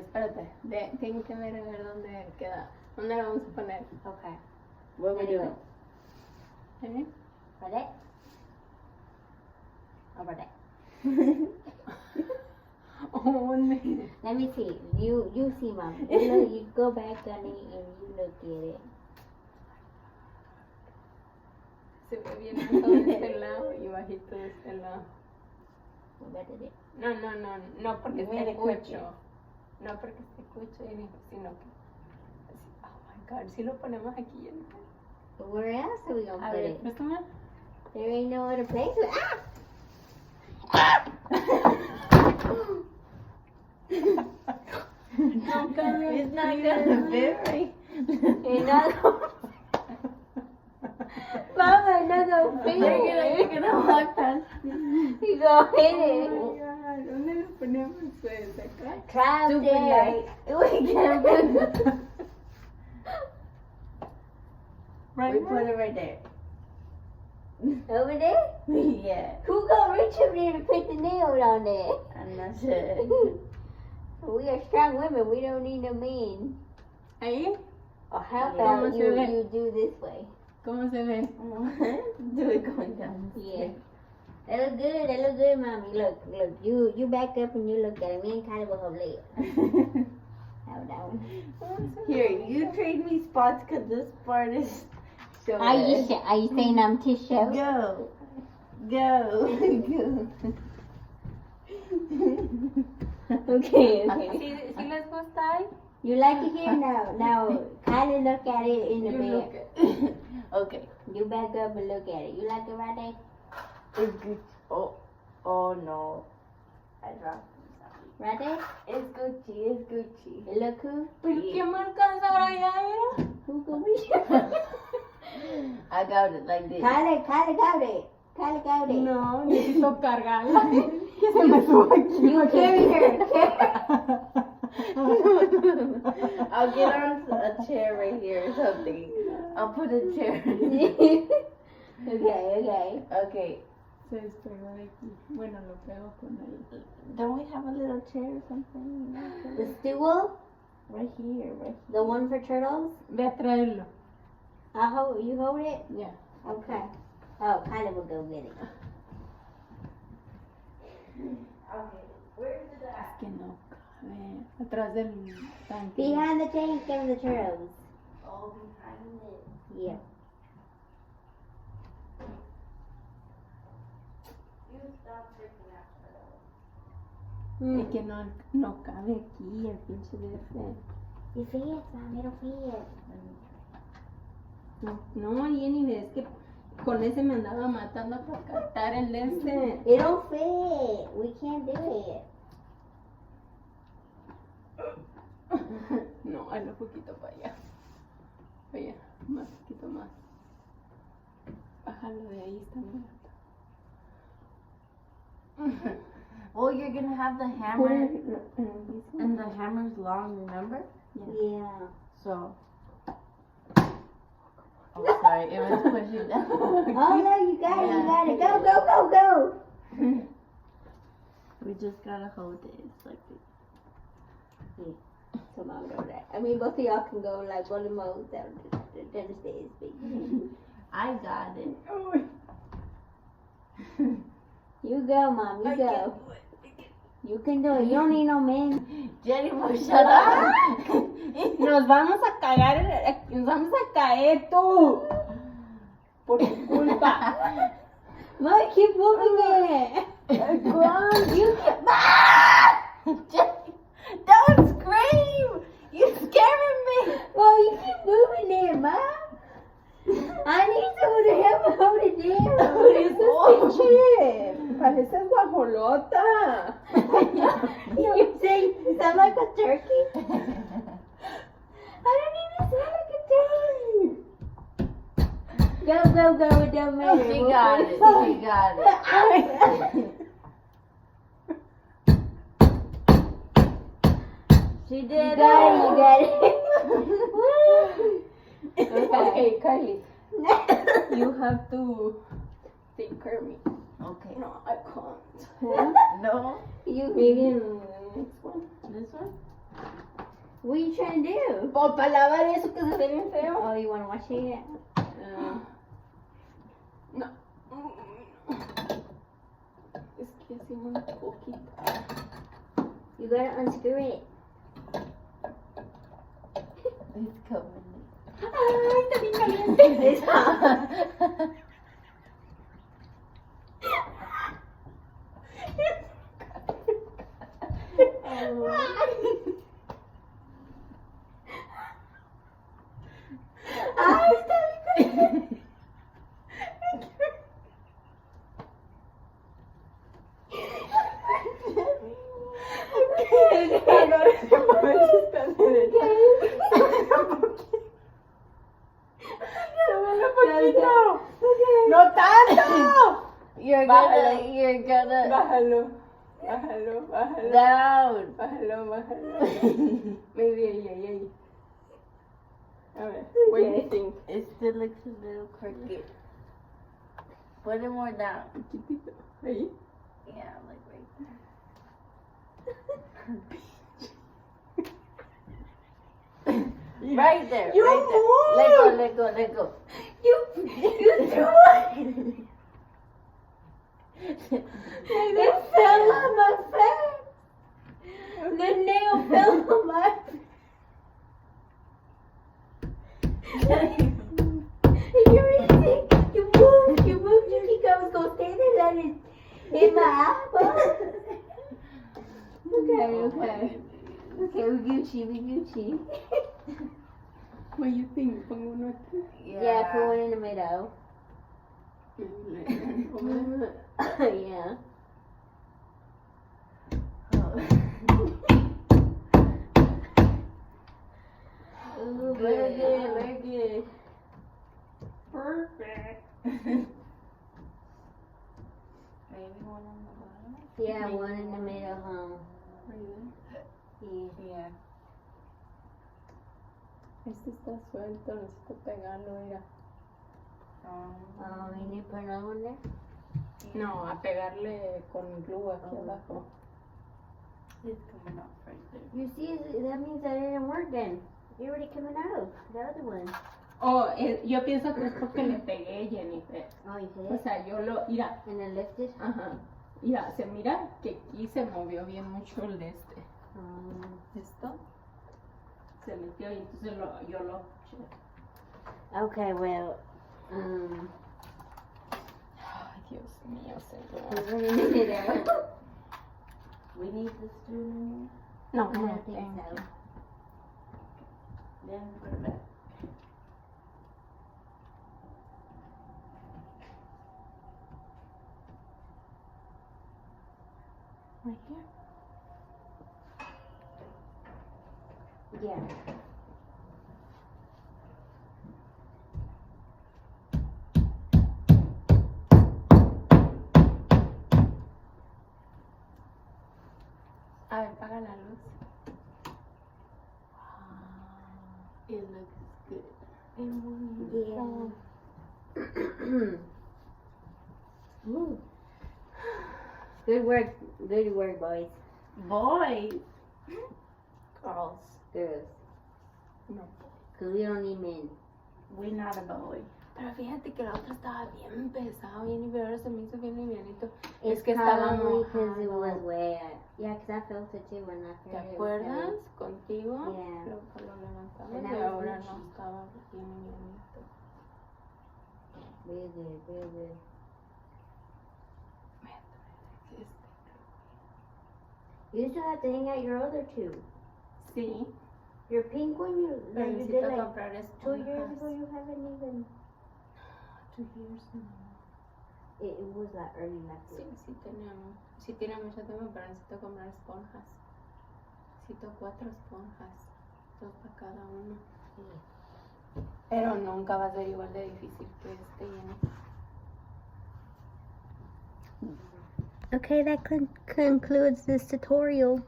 espérate. Tengo que ver a ver dónde queda. ¿Dónde lo vamos a poner? Okay. What we doing? ¿Eh? Ready? Over there. Oh, no. Let me see. You see, Mom. You go back on it and you look at it. Se ve bien alto de este lado y bajito de este lado. What did it? No porque esté Mire, cucho. No porque esté cucho, sino que... Oh my God, si lo ponemos aquí. Where else are we gonna A put ver, it? préstame. There ain't no other place. It's not gonna fit right. Another. Mama, another finger. You're gonna walk past. You go hit Oh it. my God, ¿dónde lo ponemos pues? Acá. Try up Stupid there. We can't do We put it right there. Over there? Yeah. Who gonna reach up there to put the nail on there? I'm not sure. We are strong women. We don't need no men. Ahí, Or how Yeah. about ¿Cómo se ve? you do this way? ¿cómo se ve? Do it going down. Yeah. That look good. That look good, mommy. Look. You back up and you look at it. Me and Kylie will hold it. How down? Here, you trade me spots because this part is so Are you saying I'm tissue? Go. Go. Okay. ¿Sí les gusta ahí? You like it here now? Now, Kylie, look at it in the You bed. look at- Okay. You back up and look at it. You like it right there? It's good. Oh no. I dropped something. Right there? It's Gucci. It's Gucci. It look cool? ¿Pero qué me alcanza ahora ya, mira? Who gonna be I got it like this. Kylie got it. Kylie got it. No, necesito cargarla. Que se me suba aquí. You carry her. I'll get on a chair right here or something. I'll put a chair. Okay. Okay. Se despegó de aquí. Bueno, lo pego con ahí. Don't we have a little chair or something? The stool? Right here, right. The one for turtles? Ve a traerlo. You hold it? Ya. Okay. Oh, Kylie will go get it. Okay. Where's the Es que no cabe. Atrás del tanque. Behind the tank of the turtles. Oh, behind it. Yeah. You stop freaking out. Es que no cabe aquí el pinche de ese. It fits, Mom. It'll fit. No, Jenny, es que con ese me andaba matando para captar el de ese. It'll fit. We can't do it. No, hazlo poquito para allá. Oye, más poquito más. Bájalo de ahí, está muy alto. Well, you're gonna have the hammer, and the hammer's long, remember? Yeah. So. Oh, sorry, it was pushing down. Oh, no, you got it. You got it. Go. We just gotta hold it. It's like this. So Mom know that. I mean, both of y'all can go like one of those down the stairs. I got it. You go, Mom. You go. You can do it. You don't need no man. Jenny, shut up. Nos vamos a cagar, nos vamos a caer tú. Por tu culpa. Mom, keep moving it. Go on, You keep. Jenny, don't scream. You're scaring me. Well, you keep moving it, Mom. I need someone to help me hold it down. Pinche, pareces guajolota. You say you sound like a turkey? I don't even sound like a turkey. Go, it don't matter. She got it. She got it. She You did got it. Okay, Kylie, you have to take care of me. Okay. No, I can't. No. You Maybe in the next one. This one? What are you trying to do? Pues para lavar eso que se ve bien feo. Oh, you want to wash it? No. Es que hacemos un poquito. You gotta unscrew it. It's coming. Ay, está bien caliente. It's hot. Ay, está bien caliente. Ahora se mueve esta derecha. Súbelo poquito. No tanto. You're Bájalo. gonna Bájalo. Bájalo, bájalo. down. Bájalo, bájalo. Maybe ahí. A ver, what do you think? It still looks a little crooked. Put it more down. Chiquitito. Ahí. Yeah, like right there. Right there. You right there. move. Let go. You do It fell on my face. The nail fell on my face. You moved. You think I was gonna stay there let it hit my eyeball? Okay. Okay, we Gucci. What do you think? Pongo uno aquí. Yeah, put one in the middle. Yeah. Ooh, very good. Perfect. Maybe one on the bottom. Yeah, one in the middle, huh? Yeah. Yeah. Este está suelto, necesito pegarlo, mira. Oh, you need to put another one there? No, a pegarle con glue aquí abajo. It's coming off right there. You see, that means that it didn't work then. You're already coming out. The other one. Oh, yo pienso que es porque le pegué, Jennifer. Oh, you O see it? sea, yo lo, mira, And then lift it? ajá. Mira, se mira que aquí se movió bien mucho el de este. Esto se metió y entonces yo lo Okay, well, Ay, Dios mío, señor. put one in there. We need the spoon in No, I no, don't think thank so. you. there. Then put it back. Right here. Yeah. A ver, apaga la luz. It looks good. Yeah. Ooh. Good work, boys. Boys. Girls. Girls. No. Because we don't need men. We're not a boy. Pero fíjate que la otra estaba bien pesada, bien y ahora se me hizo bien livianito. It's que estaba probably because it mojado. was wet. Yeah, because I felt it too when I ¿Te felt it. acuerdas? Contigo. Yeah. Luego lo levantamos And y I was ahora no Gucci. estaba bien livianito. Very good. You still have to hang out your other two. Sí, Your pink one, pero you did necesito like comprar 2 years esponjas. ago. You haven't even. 2 years, no. It was like early last Sí, year. sí tiene mucho tiempo, pero necesito comprar esponjas. Necesito 4 esponjas, 2 para cada uno. Pero nunca va a ser igual de difícil que este lleno. Okay, that concludes this tutorial.